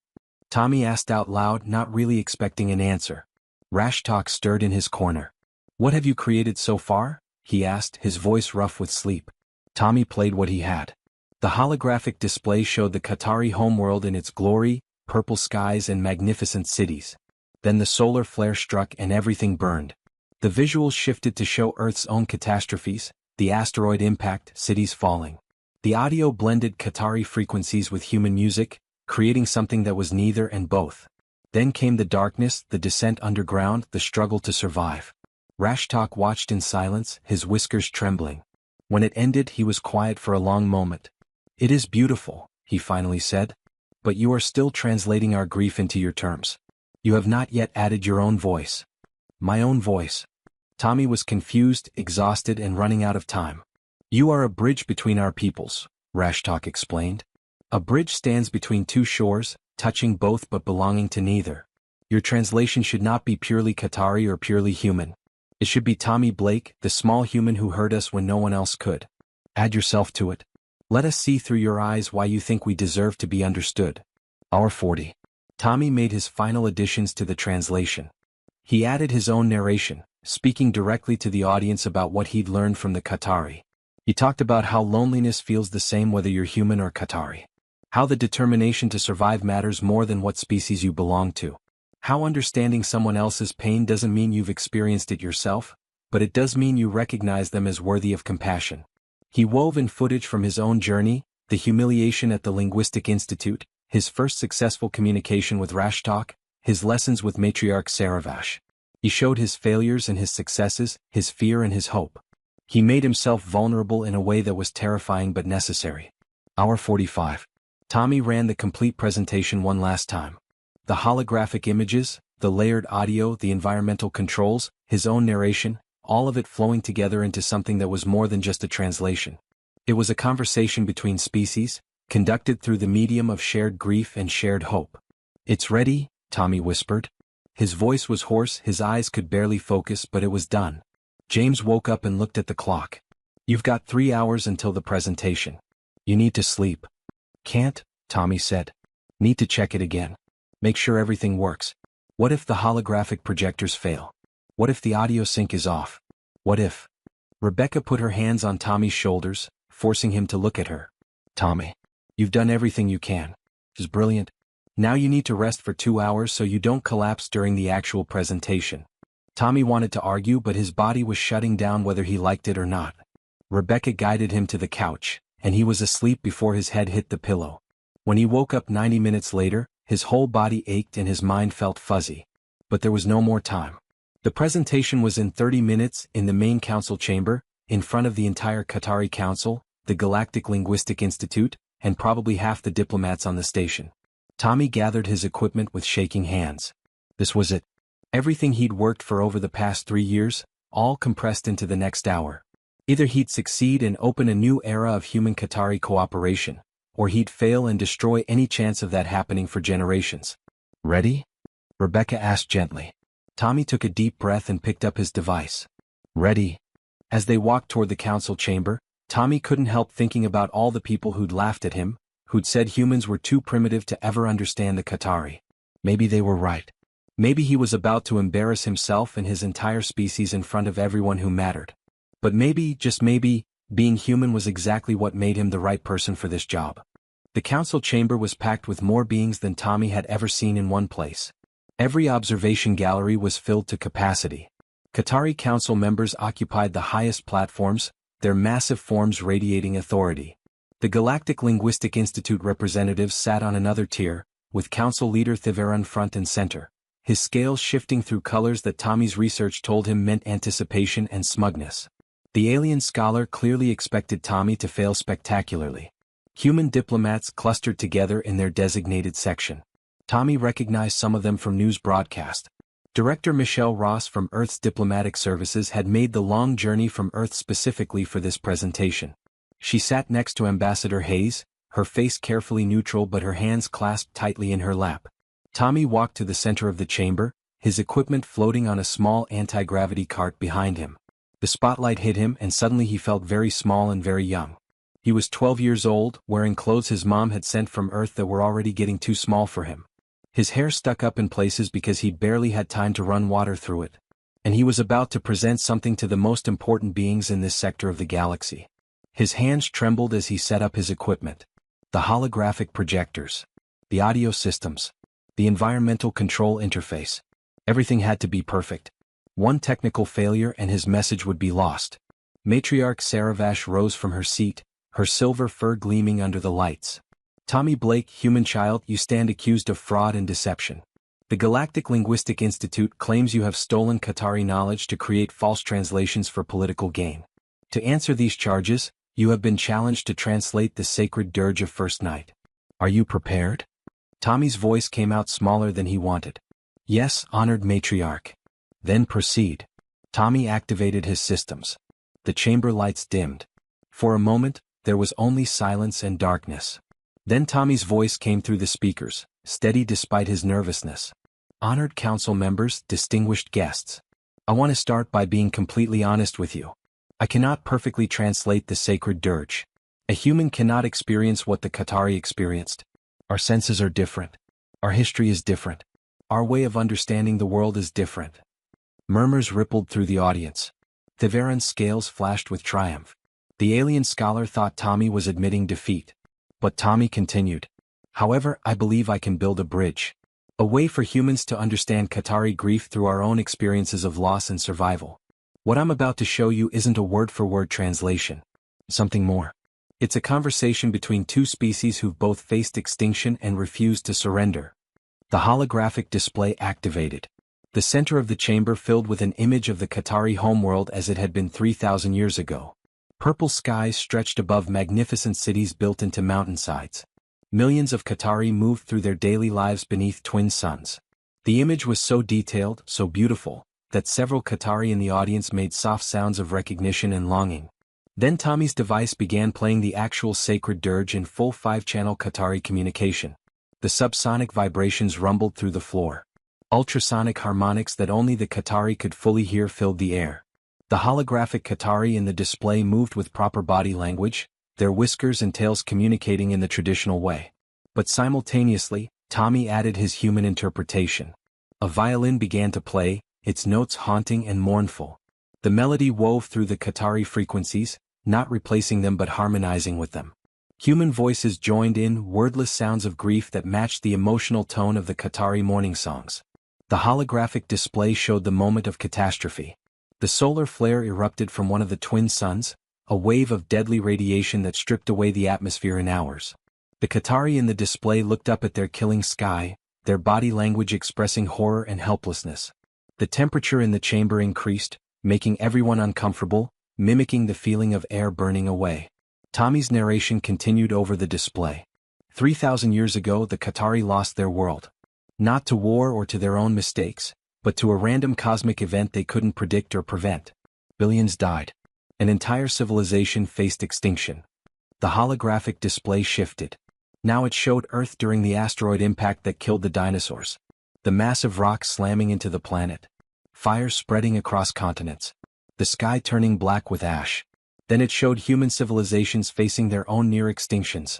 [SPEAKER 1] Tommy asked out loud, not really expecting an answer. Rashtok stirred in his corner. What have you created so far? He asked, his voice rough with sleep. Tommy played what he had. The holographic display showed the Qatari homeworld in its glory, purple skies and magnificent cities. Then the solar flare struck and everything burned. The visuals shifted to show Earth's own catastrophes, the asteroid impact, cities falling. The audio blended Qatari frequencies with human music, creating something that was neither and both. Then came the darkness, the descent underground, the struggle to survive. Rashtok watched in silence, his whiskers trembling. When it ended, he was quiet for a long moment. It is beautiful, he finally said. But you are still translating our grief into your terms. You have not yet added your own voice. My own voice. Tommy was confused, exhausted, and running out of time. You are a bridge between our peoples, Rashtok explained. A bridge stands between two shores, touching both but belonging to neither. Your translation should not be purely Qatari or purely human. It should be Tommy Blake, the small human who heard us when no one else could. Add yourself to it. Let us see through your eyes why you think we deserve to be understood. Hour 40. Tommy made his final additions to the translation. He added his own narration, speaking directly to the audience about what he'd learned from the Qatari. He talked about how loneliness feels the same whether you're human or Qatari. How the determination to survive matters more than what species you belong to. How understanding someone else's pain doesn't mean you've experienced it yourself, but it does mean you recognize them as worthy of compassion. He wove in footage from his own journey, the humiliation at the Linguistic Institute, his first successful communication with Rashtok, his lessons with Matriarch Saravash. He showed his failures and his successes, his fear and his hope. He made himself vulnerable in a way that was terrifying but necessary. Hour 45. Tommy ran the complete presentation one last time. The holographic images, the layered audio, the environmental controls, his own narration, all of it flowing together into something that was more than just a translation. It was a conversation between species, conducted through the medium of shared grief and shared hope. "It's ready," Tommy whispered. His voice was hoarse, his eyes could barely focus, but it was done. James woke up and looked at the clock. "You've got 3 hours until the presentation. You need to sleep." "Can't," Tommy said. "Need to check it again. Make sure everything works. What if the holographic projectors fail? What if the audio sync is off? What if?" Rebecca put her hands on Tommy's shoulders, forcing him to look at her. "Tommy, you've done everything you can. It's brilliant. Now you need to rest for 2 hours so you don't collapse during the actual presentation." Tommy wanted to argue, but his body was shutting down whether he liked it or not. Rebecca guided him to the couch, and he was asleep before his head hit the pillow. When he woke up 90 minutes later, his whole body ached and his mind felt fuzzy. But there was no more time. The presentation was in 30 minutes in the main council chamber, in front of the entire Qatari Council, the Galactic Linguistic Institute, and probably half the diplomats on the station. Tommy gathered his equipment with shaking hands. This was it. Everything he'd worked for over the past 3 years, all compressed into the next hour. Either he'd succeed and open a new era of human-Qatari cooperation, or he'd fail and destroy any chance of that happening for generations. "Ready?" Rebecca asked gently. Tommy took a deep breath and picked up his device. "Ready." As they walked toward the council chamber, Tommy couldn't help thinking about all the people who'd laughed at him, who'd said humans were too primitive to ever understand the Qatari. Maybe they were right. Maybe he was about to embarrass himself and his entire species in front of everyone who mattered. But maybe, just maybe, being human was exactly what made him the right person for this job. The council chamber was packed with more beings than Tommy had ever seen in one place. Every observation gallery was filled to capacity. Qatari council members occupied the highest platforms, their massive forms radiating authority. The Galactic Linguistic Institute representatives sat on another tier, with council leader Thiveran front and center, his scales shifting through colors that Tommy's research told him meant anticipation and smugness. The alien scholar clearly expected Tommy to fail spectacularly. Human diplomats clustered together in their designated section. Tommy recognized some of them from news broadcast. Director Michelle Ross from Earth's Diplomatic Services had made the long journey from Earth specifically for this presentation. She sat next to Ambassador Hayes, her face carefully neutral but her hands clasped tightly in her lap. Tommy walked to the center of the chamber, his equipment floating on a small anti-gravity cart behind him. The spotlight hit him and suddenly he felt very small and very young. He was 12 years old, wearing clothes his mom had sent from Earth that were already getting too small for him. His hair stuck up in places because he barely had time to run water through it. And he was about to present something to the most important beings in this sector of the galaxy. His hands trembled as he set up his equipment. The holographic projectors. The audio systems. The environmental control interface. Everything had to be perfect. One technical failure and his message would be lost. Matriarch Saravash rose from her seat, her silver fur gleaming under the lights. "Tommy Blake, human child, you stand accused of fraud and deception. The Galactic Linguistic Institute claims you have stolen Qatari knowledge to create false translations for political gain. To answer these charges, you have been challenged to translate the sacred dirge of First Night. Are you prepared?" Tommy's voice came out smaller than he wanted. "Yes, honored matriarch." "Then proceed." Tommy activated his systems. The chamber lights dimmed. For a moment, there was only silence and darkness. Then Tommy's voice came through the speakers, steady despite his nervousness. "Honored council members, distinguished guests. I want to start by being completely honest with you. I cannot perfectly translate the sacred dirge. A human cannot experience what the Qatari experienced. Our senses are different. Our history is different. Our way of understanding the world is different. Murmurs rippled through the audience. Theveron's scales flashed with triumph. The alien scholar thought Tommy was admitting defeat. But Tommy continued. However, I believe I can build a bridge. A way for humans to understand Qatari grief through our own experiences of loss and survival. What I'm about to show you isn't a word-for-word translation. Something more. It's a conversation between two species who've both faced extinction and refused to surrender. The holographic display activated. The center of the chamber filled with an image of the Qatari homeworld as it had been 3,000 years ago. Purple skies stretched above magnificent cities built into mountainsides. Millions of Qatari moved through their daily lives beneath twin suns. The image was so detailed, so beautiful, that several Qatari in the audience made soft sounds of recognition and longing. Then Tommy's device began playing the actual sacred dirge in full 5-channel Qatari communication. The subsonic vibrations rumbled through the floor. Ultrasonic harmonics that only the Qatari could fully hear filled the air. The holographic Qatari in the display moved with proper body language, their whiskers and tails communicating in the traditional way. But simultaneously, Tommy added his human interpretation. A violin began to play, its notes haunting and mournful. The melody wove through the Qatari frequencies, not replacing them but harmonizing with them. Human voices joined in, wordless sounds of grief that matched the emotional tone of the Qatari mourning songs. The holographic display showed the moment of catastrophe. The solar flare erupted from one of the twin suns, a wave of deadly radiation that stripped away the atmosphere in hours. The Qatari in the display looked up at their killing sky, their body language expressing horror and helplessness. The temperature in the chamber increased, making everyone uncomfortable, mimicking the feeling of air burning away. Tommy's narration continued over the display. 3,000 years ago the Qatari lost their world. Not to war or to their own mistakes, but to a random cosmic event they couldn't predict or prevent. Billions died. An entire civilization faced extinction. The holographic display shifted. Now it showed Earth during the asteroid impact that killed the dinosaurs. The massive rocks slamming into the planet. Fire spreading across continents. The sky turning black with ash. Then it showed human civilizations facing their own near extinctions.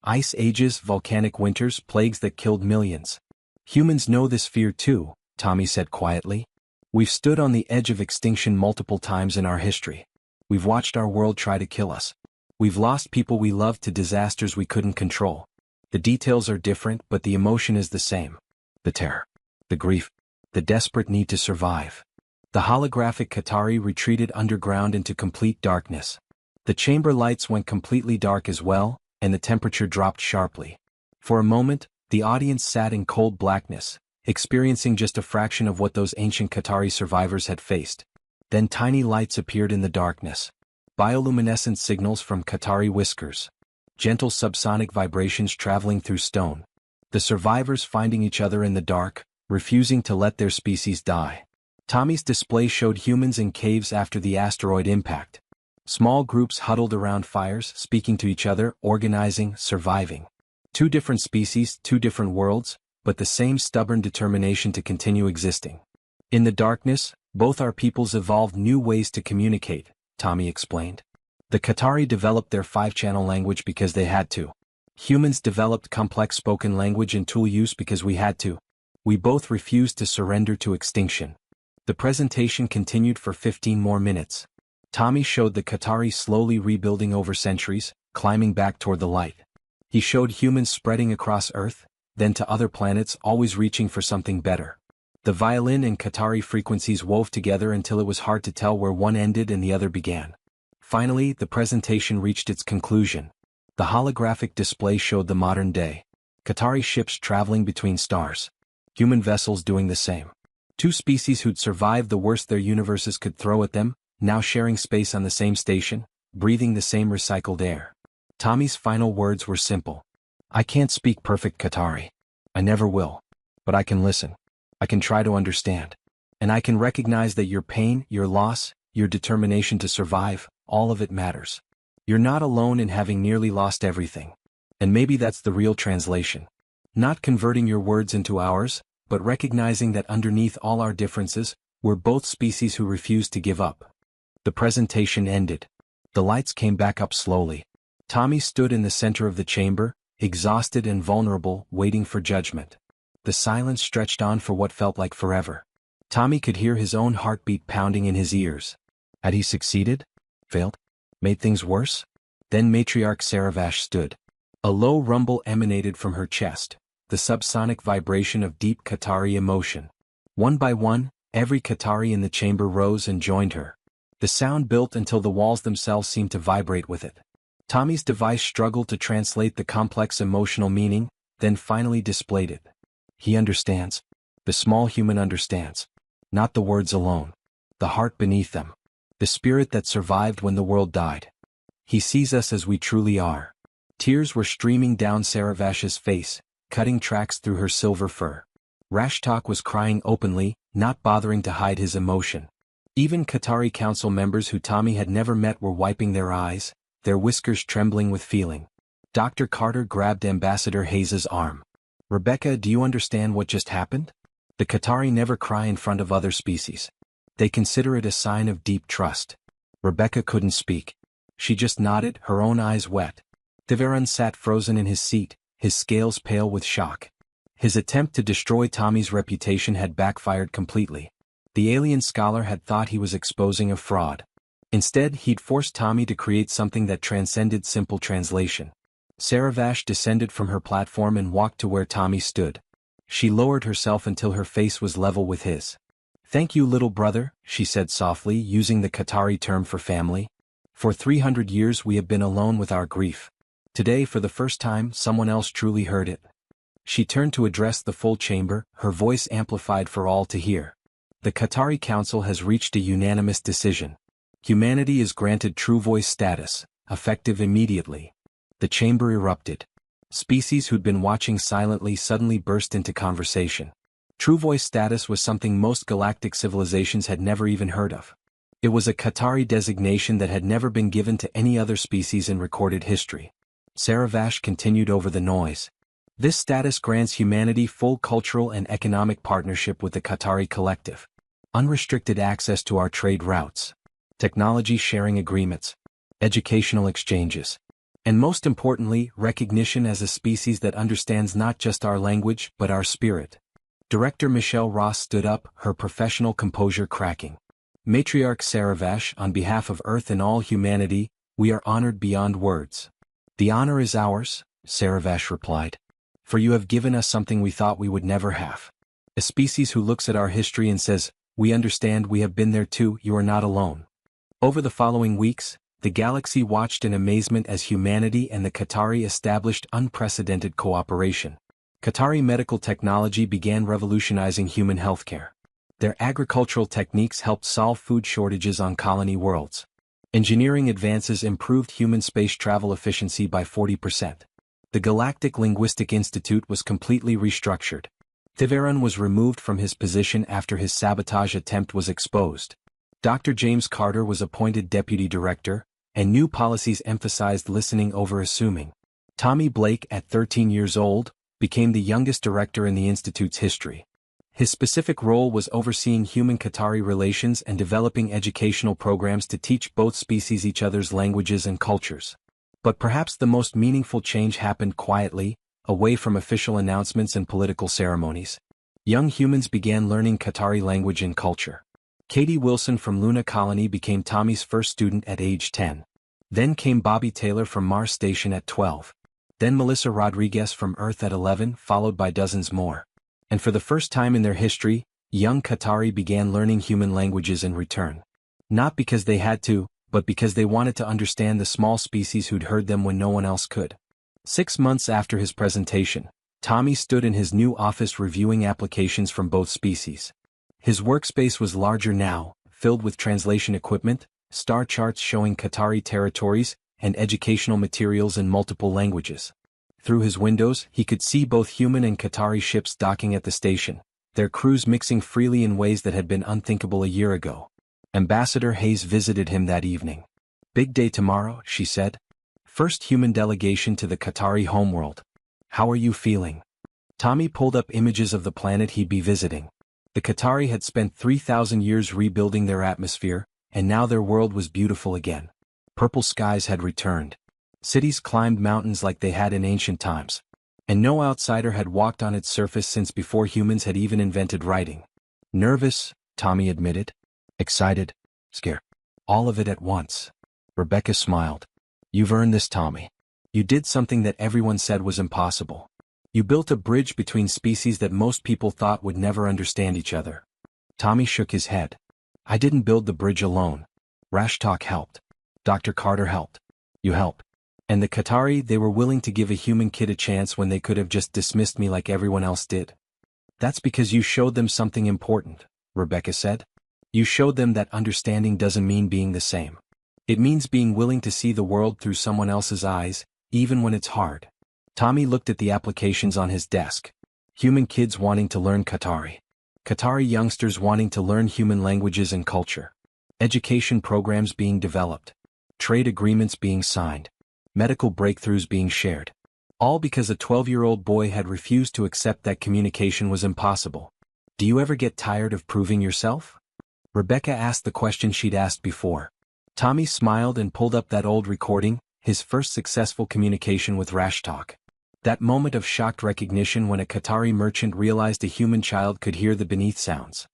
[SPEAKER 1] Ice ages, volcanic winters, plagues that killed millions. Humans know this fear too, Tommy said quietly. We've stood on the edge of extinction multiple times in our history. We've watched our world try to kill us. We've lost people we loved to disasters we couldn't control. The details are different, but the emotion is the same. The terror. The grief. The desperate need to survive. The holographic Qatari retreated underground into complete darkness. The chamber lights went completely dark as well, and the temperature dropped sharply. For a moment, the audience sat in cold blackness, experiencing just a fraction of what those ancient Qatari survivors had faced. Then tiny lights appeared in the darkness. Bioluminescent signals from Qatari whiskers. Gentle subsonic vibrations traveling through stone. The survivors finding each other in the dark, refusing to let their species die. Tommy's display showed humans in caves after the asteroid impact. Small groups huddled around fires, speaking to each other, organizing, surviving. Two different species, two different worlds, but the same stubborn determination to continue existing. In the darkness, both our peoples evolved new ways to communicate, Tommy explained. The Qatari developed their 5-channel language because they had to. Humans developed complex spoken language and tool use because we had to. We both refused to surrender to extinction. The presentation continued for 15 more minutes. Tommy showed the Qatari slowly rebuilding over centuries, climbing back toward the light. He showed humans spreading across Earth, then to other planets, always reaching for something better. The violin and Qatari frequencies wove together until it was hard to tell where one ended and the other began. Finally, the presentation reached its conclusion. The holographic display showed the modern day. Qatari ships traveling between stars. Human vessels doing the same. Two species who'd survived the worst their universes could throw at them, now sharing space on the same station, breathing the same recycled air. Tommy's final words were simple. I can't speak perfect Qatari. I never will. But I can listen. I can try to understand. And I can recognize that your pain, your loss, your determination to survive, all of it matters. You're not alone in having nearly lost everything. And maybe that's the real translation. Not converting your words into ours, but recognizing that underneath all our differences, we're both species who refuse to give up. The presentation ended. The lights came back up slowly. Tommy stood in the center of the chamber, exhausted and vulnerable, waiting for judgment. The silence stretched on for what felt like forever. Tommy could hear his own heartbeat pounding in his ears. Had he succeeded? Failed? Made things worse? Then Matriarch Saravash stood. A low rumble emanated from her chest, the subsonic vibration of deep Qatari emotion. One by one, every Qatari in the chamber rose and joined her. The sound built until the walls themselves seemed to vibrate with it. Tommy's device struggled to translate the complex emotional meaning, then finally displayed it. He understands. The small human understands. Not the words alone. The heart beneath them. The spirit that survived when the world died. He sees us as we truly are. Tears were streaming down Saravash's face, cutting tracks through her silver fur. Rashtok was crying openly, not bothering to hide his emotion. Even Qatari council members who Tommy had never met were wiping their eyes, their whiskers trembling with feeling. Dr. Carter grabbed Ambassador Hayes's arm. "Rebecca, do you understand what just happened? The Qatari never cry in front of other species. They consider it a sign of deep trust." Rebecca couldn't speak. She just nodded, her own eyes wet. Thivaran sat frozen in his seat, his scales pale with shock. His attempt to destroy Tommy's reputation had backfired completely. The alien scholar had thought he was exposing a fraud. Instead, he'd forced Tommy to create something that transcended simple translation. Saravash descended from her platform and walked to where Tommy stood. She lowered herself until her face was level with his. "Thank you, little brother," she said softly, using the Qatari term for family. "For 300 years we have been alone with our grief. Today, for the first time, someone else truly heard it." She turned to address the full chamber, her voice amplified for all to hear. "The Qatari Council has reached a unanimous decision. Humanity is granted true voice status, effective immediately." The chamber erupted. Species who'd been watching silently suddenly burst into conversation. True voice status was something most galactic civilizations had never even heard of. It was a Qatari designation that had never been given to any other species in recorded history. Saravash continued over the noise. "This status grants humanity full cultural and economic partnership with the Qatari collective. Unrestricted access to our trade routes. Technology sharing agreements. Educational exchanges. And most importantly, recognition as a species that understands not just our language but our spirit." Director Michelle Ross stood up, her professional composure cracking. "Matriarch Saravash, on behalf of Earth and all humanity, we are honored beyond words." "The honor is ours," Saravash replied. "For you have given us something we thought we would never have. A species who looks at our history and says, 'We understand, we have been there too, you are not alone.'" Over the following weeks, the galaxy watched in amazement as humanity and the Qatari established unprecedented cooperation. Qatari medical technology began revolutionizing human healthcare. Their agricultural techniques helped solve food shortages on colony worlds. Engineering advances improved human space travel efficiency by 40%. The Galactic Linguistic Institute was completely restructured. Thivaran was removed from his position after his sabotage attempt was exposed. Dr. James Carter was appointed deputy director, and new policies emphasized listening over assuming. Tommy Blake, at 13 years old, became the youngest director in the institute's history. His specific role was overseeing human-Qatari relations and developing educational programs to teach both species each other's languages and cultures. But perhaps the most meaningful change happened quietly, away from official announcements and political ceremonies. Young humans began learning Qatari language and culture. Katie Wilson from Luna Colony became Tommy's first student at age 10. Then came Bobby Taylor from Mars Station at 12. Then Melissa Rodriguez from Earth at 11, followed by dozens more. And for the first time in their history, young Qatari began learning human languages in return. Not because they had to, but because they wanted to understand the small species who'd heard them when no one else could. 6 months after his presentation, Tommy stood in his new office reviewing applications from both species. His workspace was larger now, filled with translation equipment, star charts showing Qatari territories, and educational materials in multiple languages. Through his windows, he could see both human and Qatari ships docking at the station, their crews mixing freely in ways that had been unthinkable a year ago. Ambassador Hayes visited him that evening. "Big day tomorrow," she said. "First human delegation to the Qatari homeworld. How are you feeling?" Tommy pulled up images of the planet he'd be visiting. The Qatari had spent 3,000 years rebuilding their atmosphere, and now their world was beautiful again. Purple skies had returned. Cities climbed mountains like they had in ancient times. and no outsider had walked on its surface since before humans had even invented writing. Nervous, Tommy admitted. Excited, scared. All of it at once. Rebecca smiled. You've earned this, Tommy. You did something that everyone said was impossible. You built a bridge between species that most people thought would never understand each other. Tommy shook his head. I didn't build the bridge alone. Rashtok helped. Dr. Carter helped. You helped. And the Qatari, they were willing to give a human kid a chance when they could have just dismissed me like everyone else did. That's because you showed them something important, Rebecca said. You showed them that understanding doesn't mean being the same. It means being willing to see the world through someone else's eyes, even when it's hard. Tommy looked at the applications on his desk. Human kids wanting to learn Qatari. Qatari youngsters wanting to learn human languages and culture. Education programs being developed. Trade agreements being signed. Medical breakthroughs being shared. All because a 12-year-old boy had refused to accept that communication was impossible. Do you ever get tired of proving yourself? Rebecca asked the question she'd asked before. Tommy smiled and pulled up that old recording, his first successful communication with Rashtok. That moment of shocked recognition when a Qatari merchant realized a human child could hear the beneath sounds.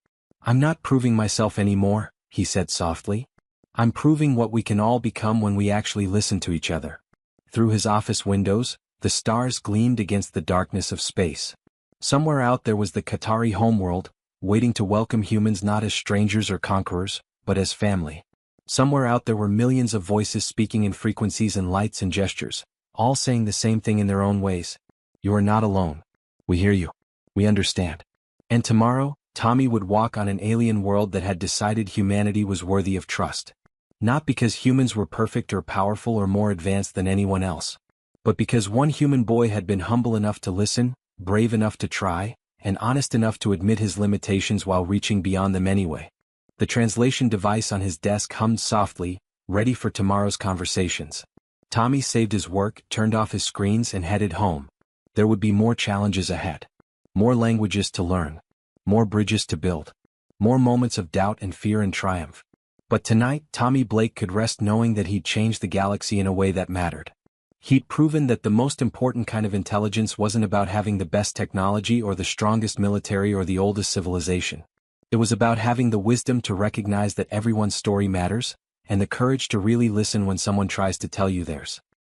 [SPEAKER 1] I'm not proving myself anymore, he said softly. I'm proving what we can all become when we actually listen to each other. Through his office windows, the stars gleamed against the darkness of space. Somewhere out there was the Qatari homeworld, waiting to welcome humans not as strangers or conquerors, but as family. Somewhere out there were millions of voices speaking in frequencies and lights and gestures, all saying the same thing in their own ways. You are not alone. We hear you. We understand. And tomorrow, Tommy would walk on an alien world that had decided humanity was worthy of trust. Not because humans were perfect or powerful or more advanced than anyone else, but because one human boy had been humble enough to listen, brave enough to try, and honest enough to admit his limitations while reaching beyond them anyway. The translation device on his desk hummed softly, ready for tomorrow's conversations. Tommy saved his work, turned off his screens and headed home. There would be more challenges ahead. More languages to learn. More bridges to build. More moments of doubt and fear and triumph. But tonight, Tommy Blake could rest knowing that he'd changed the galaxy in a way that mattered. He'd proven that the most important kind of intelligence wasn't about having the best technology or the strongest military or the oldest civilization. It was about having the wisdom to recognize that everyone's story matters, and the courage to really listen when someone tries to tell you theirs.